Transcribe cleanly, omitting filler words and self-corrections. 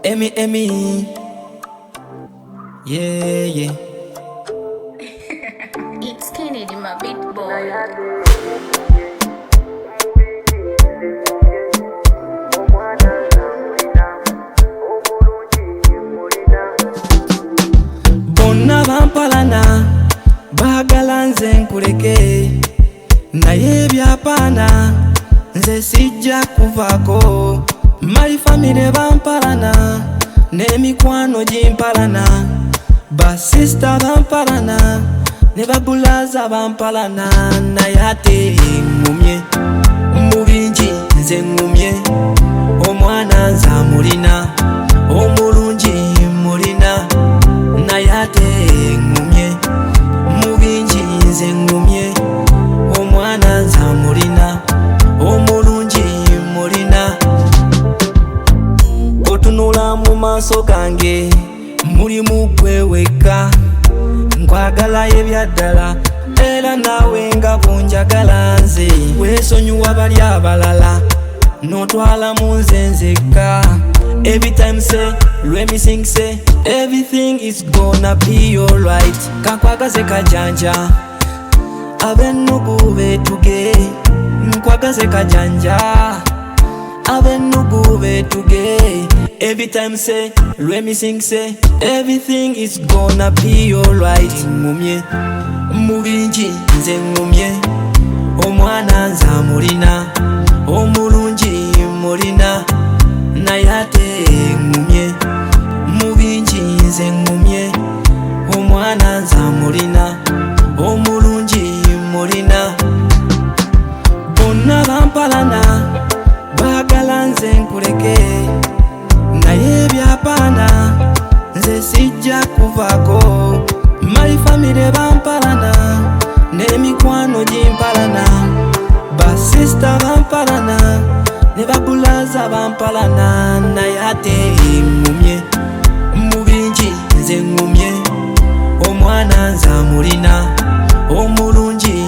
Emi, yeah. It's Kennedy, my big boy. Bonna bampalana baagala nze nkuleke, naye ebyapana nze sijja kuvaako. My family bampalana n'emikwano gimpalana, basista bampalana ne babulaza bampalana, naye ate ngumye mu bingi nze ngumye. Omwana nze amulina omulungi mulina, naye ate ngumye mu bingi nze ngumye. Omwana nze amulina omulungi mulina. Otunula mu maaso gange mulimu kweweka, nkwagala ebyaddala era naawe nga bunjagala nze. Weesonyiwa bali abalala n'otwala mu nze nzekka. Every time say, let me sing say, everything is gonna be alright. Kankwagaze kajanja abennugu betuge, nkwagaze kajanja abennugu betuge. Every time say, let me sing say, everything is gonna be alright. Ngumye mu bingi nze ngumye. Omwana nze amulina omulungi mulina, naye ate ngumye mu bingi nze ngumye. Omwana nze amulina omulungi mulina. Bonna bampalana baagala nze nkuleke, naye ebyapana nze sijja kuvaako. My family bampalana n'emikwano gimpalana, basista bampalana ne babulaza bampalana, naye ate ngumye mu bingi nze ngumye. Omwana nze amulina omulungi